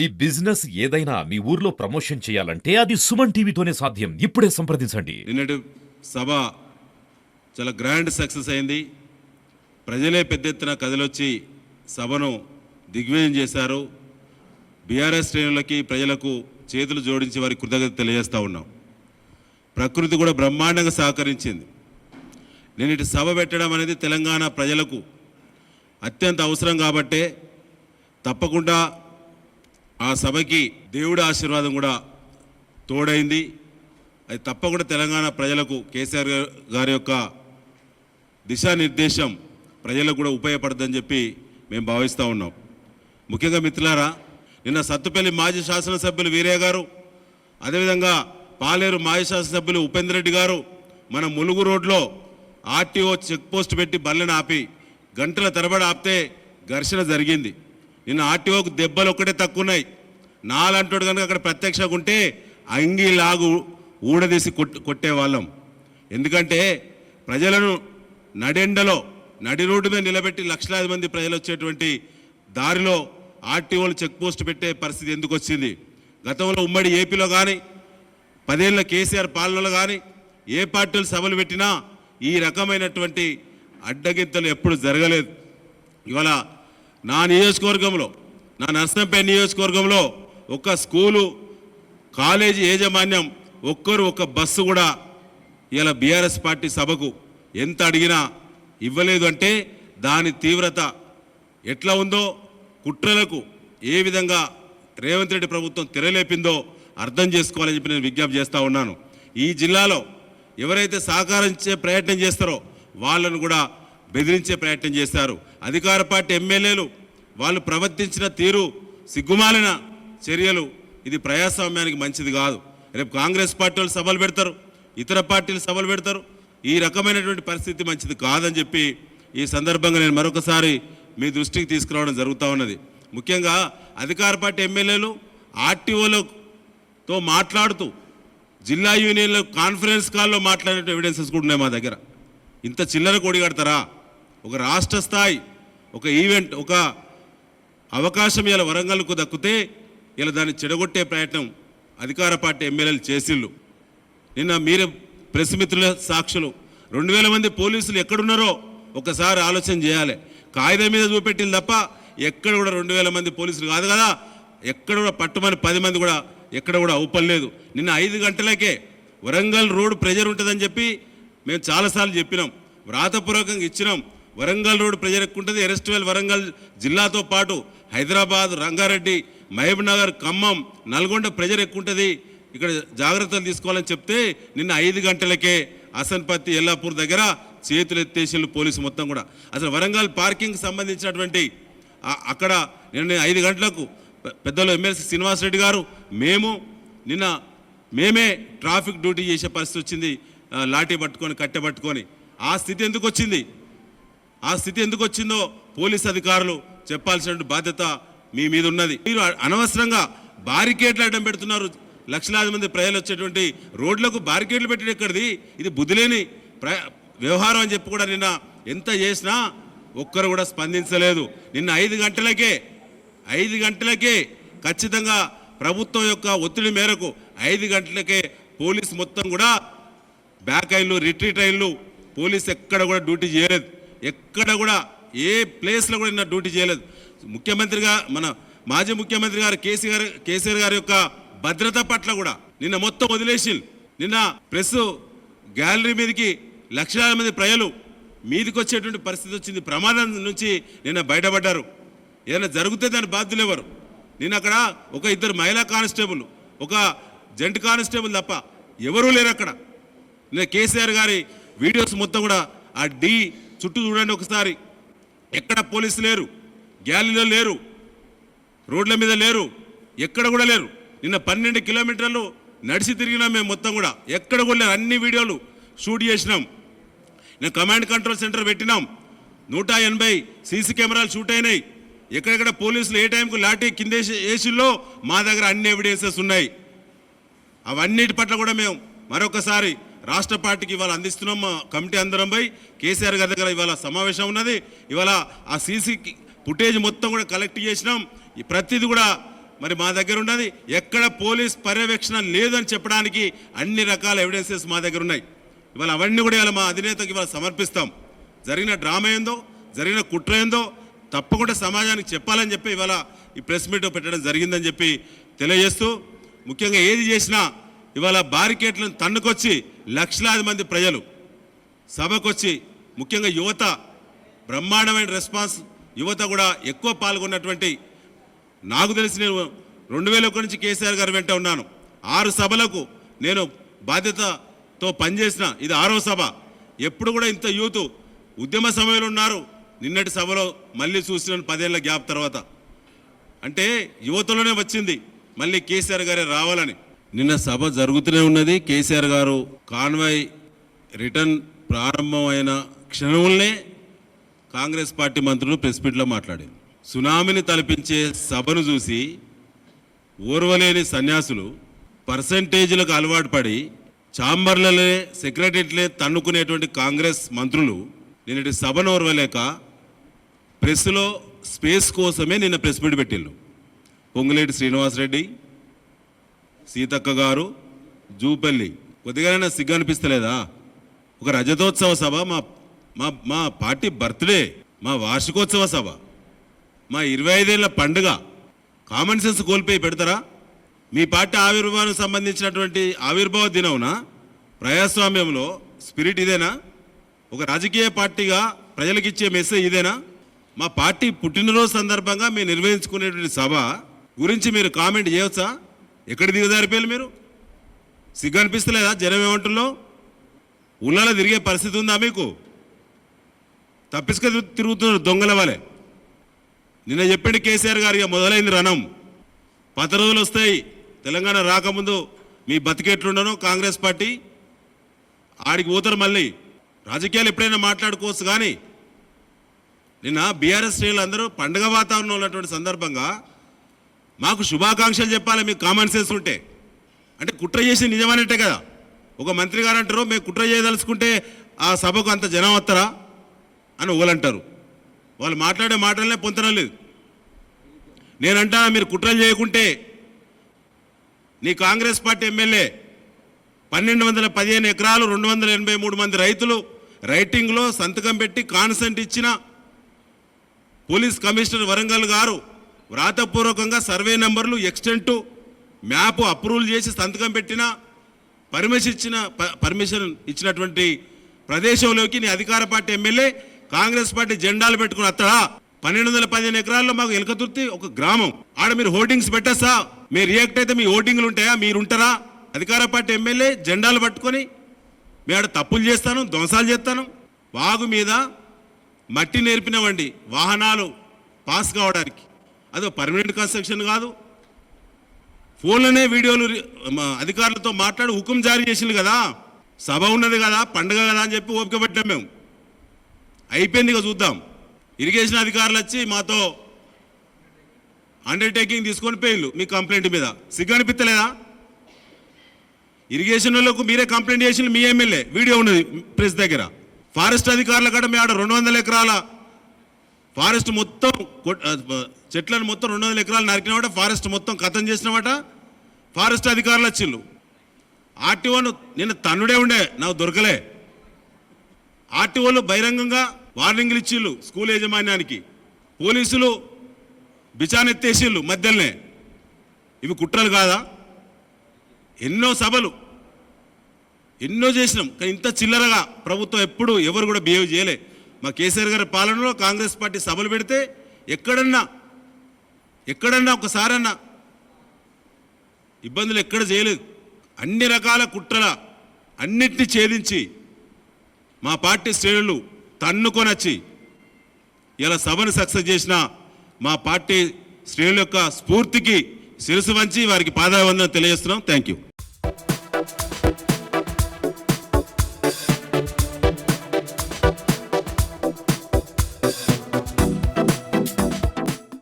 ఈ బిజినెస్ ఏదైనా మీ ఊర్లో ప్రమోషన్ చేయాలంటే అది సుమన్ టీవీతోనే సాధ్యం. ఇప్పుడే సంప్రదించండి. నిన్నటి సభ చాలా గ్రాండ్ సక్సెస్ అయింది. ప్రజలే పెద్ద ఎత్తున కదిలొచ్చి సభను దిగ్విజయం చేశారు. బీఆర్ఎస్ శ్రేణులకి ప్రజలకు చేతులు జోడించి వారి కృతజ్ఞత తెలియజేస్తూ ఉన్నాం. ప్రకృతి కూడా బ్రహ్మాండంగా సహకరించింది. నిన్నటి సభ పెట్టడం అనేది తెలంగాణ ప్రజలకు అత్యంత అవసరం కాబట్టే తప్పకుండా ఆ సభకి దేవుడి ఆశీర్వాదం కూడా తోడైంది. అది తప్పకుండా తెలంగాణ ప్రజలకు కేసీఆర్ గారి యొక్క దిశానిర్దేశం ప్రజలకు కూడా ఉపయోగపడుతుందని చెప్పి మేము భావిస్తూ ఉన్నాం. ముఖ్యంగా మిత్రులారా, నిన్న సత్తుపల్లి మాజీ శాసనసభ్యులు వీరయ్య గారు, అదేవిధంగా పాలేరు మాజీ శాసనసభ్యులు ఉపేందర్ రెడ్డి గారు మన ములుగు రోడ్లో ఆర్టీఓ చెక్ పోస్ట్ పెట్టి బళ్ళని ఆపి గంటల తరబడి ఆపితే ఘర్షణ జరిగింది. నిన్న ఆర్టీఓకు దెబ్బలు ఒక్కటే తక్కువ ఉన్నాయి. నాలంటోడు కనుక అక్కడ ప్రత్యక్షంగా ఉంటే అంగి లాగు ఊడదీసి కొట్టేవాళ్ళం. ఎందుకంటే ప్రజలను నడెండలో నడి రోడ్డు మీద నిలబెట్టి లక్షలాది మంది ప్రజలు వచ్చేటువంటి దారిలో ఆర్టీఓలు చెక్ పోస్ట్ పెట్టే పరిస్థితి ఎందుకు వచ్చింది? గతంలో ఉమ్మడి ఏపీలో కానీ 10 ఏళ్ల కేసీఆర్ పాలనలో కానీ ఏ పార్టీలు సభలు పెట్టినా ఈ రకమైనటువంటి అడ్డగింతలు ఎప్పుడు జరగలేదు. ఇవాళ నా నియోజకవర్గంలో, నా నర్సంపేట నియోజకవర్గంలో ఒక స్కూలు కాలేజీ యాజమాన్యం ఒక్క బస్సు కూడా ఇలా బీఆర్ఎస్ పార్టీ సభకు ఎంత అడిగినా ఇవ్వలేదు. అంటే దాని తీవ్రత ఎట్లా ఉందో, కుట్రలకు ఏ విధంగా రేవంత్ రెడ్డి ప్రభుత్వం తెరలేపిందో అర్థం చేసుకోవాలని చెప్పి నేను విజ్ఞప్తి చేస్తూ ఉన్నాను. ఈ జిల్లాలో ఎవరైతే సహకరించే ప్రయత్నం చేస్తారో వాళ్ళను కూడా బెదిరించే ప్రయత్నం చేశారు. అధికార పార్టీ ఎమ్మెల్యేలు వాళ్ళు ప్రవర్తించిన తీరు, సిగ్గుమాలిన చర్యలు, ఇది ప్రజాస్వామ్యానికి మంచిది కాదు. రేపు కాంగ్రెస్ పార్టీ వాళ్ళు సభలు పెడతారు, ఇతర పార్టీలు సభలు పెడతారు. ఈ రకమైనటువంటి పరిస్థితి మంచిది కాదని చెప్పి ఈ సందర్భంగా నేను మరొకసారి మీ దృష్టికి తీసుకురావడం జరుగుతూ ఉన్నది. ముఖ్యంగా అధికార పార్టీ ఎమ్మెల్యేలు ఆర్టీఓలతో మాట్లాడుతూ జిల్లా యూనియన్లో కాన్ఫరెన్స్ కాల్లో మాట్లాడే ఎవిడెన్సెస్ కూడా ఉన్నాయి మా దగ్గర. ఇంత చిల్లర కొడిగడతారా? ఒక రాష్ట్ర స్థాయి ఒక ఈవెంట్, ఒక అవకాశం ఇలా వరంగల్కు దక్కితే ఇలా దాన్ని చెడగొట్టే ప్రయత్నం అధికార పార్టీ ఎమ్మెల్యేలు చేసిళ్ళు. నిన్న మీరే ప్రెస్ మిత్రుల సాక్షులు. 2000 మంది పోలీసులు ఎక్కడున్నారో ఒకసారి ఆలోచన చేయాలి. కాగితం మీద చూపెట్టింది తప్ప ఎక్కడ కూడా 2000 మంది పోలీసులు కాదు కదా, ఎక్కడ కూడా పట్టుమని 10 మంది కూడా ఎక్కడ కూడా ఊపలేదు. నిన్న 5 గంటలకే వరంగల్ రోడ్డు ప్రెజర్ ఉంటుందని చెప్పి మేము చాలాసార్లు చెప్పినాం, వ్రాతపూర్వకంగా ఇచ్చినాం. వరంగల్ రోడ్డు ప్రెజర్ ఎక్కువ ఉంటుంది. ఎరెస్ట్వెల్ వరంగల్ జిల్లాతో పాటు హైదరాబాద్, రంగారెడ్డి, మహబూబ్ నగర్, ఖమ్మం, నల్గొండ ప్రెజర్ ఎక్కువ ఉంటుంది, ఇక్కడ జాగ్రత్తలు తీసుకోవాలని చెప్తే నిన్న 5 గంటలకే అసన్పత్తి, ఎల్లాపూర్ దగ్గర చేతులు ఎత్తేసిళ్ళు పోలీసు మొత్తం కూడా. అసలు వరంగల్ పార్కింగ్కి సంబంధించినటువంటి అక్కడ నిన్న 5 గంటలకు పెద్దలు ఎమ్మెల్సీ శ్రీనివాసరెడ్డి గారు, మేమే ట్రాఫిక్ డ్యూటీ చేసే పరిస్థితి వచ్చింది. లాఠీ పట్టుకొని, కట్టె పట్టుకొని. ఆ స్థితి ఎందుకు వచ్చిందో పోలీస్ అధికారులు చెప్పాల్సిన బాధ్యత మీ మీద ఉన్నది. మీరు అనవసరంగా బారికేడ్లు అడ్డం పెడుతున్నారు. లక్షలాది మంది ప్రజలు వచ్చేటువంటి రోడ్లకు బారికేడ్లు పెట్టడం ఎక్కడిది? ఇది బుద్ధిలేని వ్యవహారం అని చెప్పి కూడా నిన్న ఎంత చేసినా ఒక్కరు కూడా స్పందించలేదు. నిన్న 5 గంటలకే ఖచ్చితంగా ప్రభుత్వం యొక్క ఒత్తిడి మేరకు 5 గంటలకే పోలీస్ మొత్తం కూడా బ్యాక్ అయిన్లు, రిట్రీట్ అయిన్లు, పోలీస్ ఎక్కడ కూడా డ్యూటీ చేయలేదు. ఎక్కడ కూడా ఏ ప్లేస్లో కూడా నిన్న డ్యూటీ చేయలేదు. ముఖ్యమంత్రిగా మన మాజీ ముఖ్యమంత్రి గారు కేసీఆర్ గారి యొక్క భద్రత పట్ల కూడా నిన్న మొత్తం వదిలేసి నిన్న ప్రెస్ గ్యాలరీ మీదకి లక్షలాది మంది ప్రజలు మీదికి వచ్చేటువంటి పరిస్థితి వచ్చింది. ప్రమాదం నుంచి నిన్న బయటపడ్డారు. ఏదైనా జరిగితే దాని బాధ్యులు ఎవరు? నిన్న అక్కడ ఒక 2 మహిళా కానిస్టేబుల్, ఒక జెంట్ కానిస్టేబుల్ తప్ప ఎవరూ లేరు అక్కడ. నిన్న కేసీఆర్ గారి వీడియోస్ మొత్తం కూడా ఆ డి చుట్టూ చూడండి ఒకసారి. ఎక్కడ పోలీసు లేరు, గ్యాలీలో లేరు, రోడ్ల మీద లేరు, ఎక్కడ కూడా లేరు. నిన్న 12 కిలోమీటర్లు నడిచి తిరిగినాం మేము మొత్తం కూడా, ఎక్కడ కూడా లేరు. అన్ని వీడియోలు షూట్ చేసినాం. నేను కమాండ్ కంట్రోల్ సెంటర్ పెట్టినాం. 180 సీసీ కెమెరాలు షూట్ అయినాయి. ఎక్కడెక్కడ పోలీసులు ఏ టైంకు లాఠీ కింద వేసిల్లో మా దగ్గర అన్ని ఎవిడెన్సెస్ ఉన్నాయి. అవన్నిటి పట్ల కూడా మేము మరొకసారి రాష్ట్ర పార్టీకి ఇవాళ అందిస్తున్నాం. మా కమిటీ అందరం పోయి కేసీఆర్ గారి దగ్గర ఇవాళ సమావేశం ఉన్నది. ఇవాళ ఆ సీసీ ఫుటేజ్ మొత్తం కూడా కలెక్ట్ చేసినాం. ప్రతిది కూడా మరి మా దగ్గర ఉన్నది ఎక్కడ పోలీస్ పర్యవేక్షణ లేదని చెప్పడానికి అన్ని రకాల ఎవిడెన్సెస్ మా దగ్గర ఉన్నాయి. ఇవాళ అవన్నీ కూడా ఇవాళ మా అధినేతకి ఇవాళ సమర్పిస్తాం. జరిగిన డ్రామా ఏందో, జరిగిన కుట్ర ఏందో తప్పకుండా సమాజానికి చెప్పాలని చెప్పి ఇవాళ ఈ ప్రెస్ మీట్ పెట్టడం జరిగిందని చెప్పి తెలియజేస్తూ, ముఖ్యంగా ఏది చేసినా ఇవాళ బారికేట్లను తన్నుకొచ్చి లక్షలాది మంది ప్రజలు సభకొచ్చి, ముఖ్యంగా యువత బ్రహ్మాండమైన రెస్పాన్స్, యువత కూడా ఎక్కువ పాల్గొన్నటువంటి, నాకు తెలిసి నేను 2001 నుంచి కేసీఆర్ గారి వెంట ఉన్నాను. 6 సభలకు నేను బాధ్యతతో పనిచేసిన, ఇది 6వ సభ. ఎప్పుడు కూడా ఇంత యూత్ ఉద్యమ సమయంలో ఉన్నారు. నిన్నటి సభలో మళ్ళీ చూసిన 10 ఏళ్ల గ్యాప్ తర్వాత, అంటే యువతలోనే వచ్చింది మళ్ళీ కేసీఆర్ గారే రావాలని. నిన్న సభ జరుగుతూనే ఉన్నది. కేసీఆర్ గారు కాన్వాయ్ రిటర్న్ ప్రారంభమైన క్షణంలోనే కాంగ్రెస్ పార్టీ మంత్రులు ప్రెస్ మీట్లో మాట్లాడారు. సునామీని తలపించే సభను చూసి ఓర్వలేని సన్యాసులు పర్సంటేజీలకు అలవాటు పడి ఛాంబర్లనే సెక్రటరీలే తన్నుకునేటువంటి కాంగ్రెస్ మంత్రులు నిన్నటి సభను ఓర్వలేక ప్రెస్లో స్పేస్ కోసమే నిన్న ప్రెస్ మీట్ పెట్టిళ్ళు. పొంగులేటి శ్రీనివాసరెడ్డి, సీతక్క గారు, జూపల్లి, కొద్దిగానైనా సిగ్గు అనిపిస్తలేదా? ఒక రజతోత్సవ సభ, మా మా పార్టీ బర్త్డే, మా వార్షికోత్సవ సభ, మా 25 ఏళ్ల పండుగ, కామన్ సెన్స్ కోల్పోయి పెడతారా? మీ పార్టీ ఆవిర్భావానికి సంబంధించినటువంటి ఆవిర్భావ దినమున ప్రజాస్వామ్యంలో స్పిరిట్ ఇదేనా? ఒక రాజకీయ పార్టీగా ప్రజలకు ఇచ్చే మెసేజ్ ఇదేనా? మా పార్టీ పుట్టినరోజు సందర్భంగా మేము నిర్వహించుకునేటువంటి సభ గురించి మీరు కామెంట్ చేయవచ్చా? ఎక్కడ దిగజారిపోయారు మీరు? సిగ్గు అనిపిస్తలేదా? జనం ఏమంటుల్లో ఉల్లాల తిరిగే పరిస్థితి ఉందా మీకు? తప్పిసుక తిరుగుతున్నారు దొంగల వలె. నిన్న చెప్పండి కేసీఆర్ గారు, ఇక మొదలైంది రణం. 10 రోజులు వస్తాయి. తెలంగాణ రాకముందు మీ బతికెట్లుండనో కాంగ్రెస్ పార్టీ ఆడికి పోతారు. మళ్ళీ రాజకీయాలు ఎప్పుడైనా మాట్లాడుకోవచ్చు, కానీ నిన్న బీఆర్ఎస్ శ్రేణులు అందరూ పండుగ వాతావరణం ఉన్నటువంటి సందర్భంగా మాకు శుభాకాంక్షలు చెప్పాలి. మీకు కామన్ సెన్స్ ఉంటే, అంటే కుట్ర చేసి నిజమనేట్టే కదా. ఒక మంత్రి గారు అంటారు, మేము కుట్ర చేయదలుచుకుంటే ఆ సభకు అంత జనం వస్తారా అని ఒకలంటారు. వాళ్ళు మాట్లాడే మాటలనే పొంతనం లేదు. నేనంటా, మీరు కుట్రలు చేయకుంటే నీ కాంగ్రెస్ పార్టీ ఎమ్మెల్యే 1215 ఎకరాలు 283 మంది రైతులు రైటింగ్లో సంతకం పెట్టి కాన్సెంట్ ఇచ్చిన పోలీస్ కమిషనర్ వరంగల్ గారు వ్రాతపూర్వకంగా సర్వే నెంబర్లు, ఎక్స్టెంట్ మ్యాప్ అప్రూవల్ చేసి సంతకం పెట్టిన పర్మిషన్ ఇచ్చినటువంటి ప్రదేశంలోకి నీ అధికార పార్టీ ఎమ్మెల్యే కాంగ్రెస్ పార్టీ జెండాలు పెట్టుకుని వస్తాడా? 1215 ఎకరాల్లో మాకు ఎలకతుర్తి ఒక గ్రామం, ఆడ మీరు హోర్డింగ్స్ పెట్టేస్తా? మీరు రియాక్ట్ అయితే మీ హోర్డింగ్లు ఉంటాయా? మీరు ఉంటారా? అధికార పార్టీ ఎమ్మెల్యే జెండాలు పట్టుకొని మేము ఆడ తప్పులు చేస్తాను, ధ్వంసాలు చేస్తాను. వాగు మీద మట్టి నేర్పినవండి వాహనాలు పాస్ కావడానికి, అదో పర్మనెంట్ కన్స్ట్రక్షన్ కాదు. ఫోన్లోనే వీడియోలు అధికారులతో మాట్లాడి హుకుం జారీ చేసింది కదా. సభ ఉన్నది కదా, పండుగ కదా అని చెప్పి ఓపిక పెట్టాం మేము. అయిపోయింది, ఇక చూద్దాం. ఇరిగేషన్ అధికారులు వచ్చి మాతో అండర్టేకింగ్ తీసుకొని పోయిళ్ళు మీ కంప్లైంట్ మీద. సిగ్గు అనిపించలేదా? ఇరిగేషన్ వాళ్ళకు మీరే కంప్లైంట్ చేసిన మీ ఎమ్మెల్యే, వీడియో ఉన్నది ప్రెస్ దగ్గర. ఫారెస్ట్ అధికారుల కాడ మీ ఆడ 200 ఎకరాల ఫారెస్ట్ మొత్తం చెట్లను మొత్తం 200 ఎకరాలు నరికినమాట, ఫారెస్ట్ మొత్తం కథం చేసినమాట. ఫారెస్ట్ అధికారులు వచ్చిళ్ళు. ఆర్టీఓను నిన్న తన్నుడే ఉండే, నాకు దొరకలే. ఆర్టీఓలు బహిరంగంగా వార్నింగ్లు ఇచ్చిళ్ళు స్కూల్ యాజమాన్యానికి. పోలీసులు బిచానెత్తేసిళ్ళు మధ్యలోనే. ఇవి కుట్రలు కాదా? ఎన్నో సభలు ఎన్నో చేసినాం, కానీ ఇంత చిల్లరగా ప్రభుత్వం ఎప్పుడు ఎవరు కూడా బిహేవ్ చేయలే. మా కేసీఆర్ గారి పాలనలో కాంగ్రెస్ పార్టీ సభలు పెడితే ఎక్కడన్నా ఒకసారన్నా ఇబ్బందులు ఎక్కడ చేయలేదు. అన్ని రకాల కుట్రల అన్నిటినీ ఛేదించి మా పార్టీ శ్రేణులు తన్నుకొనొచ్చి ఇలా సభను సక్సెస్ చేసిన మా పార్టీ శ్రేణుల యొక్క స్ఫూర్తికి శిరసు వంచి వారికి పాదాభివందనం తెలియజేస్తున్నాం. Thank you.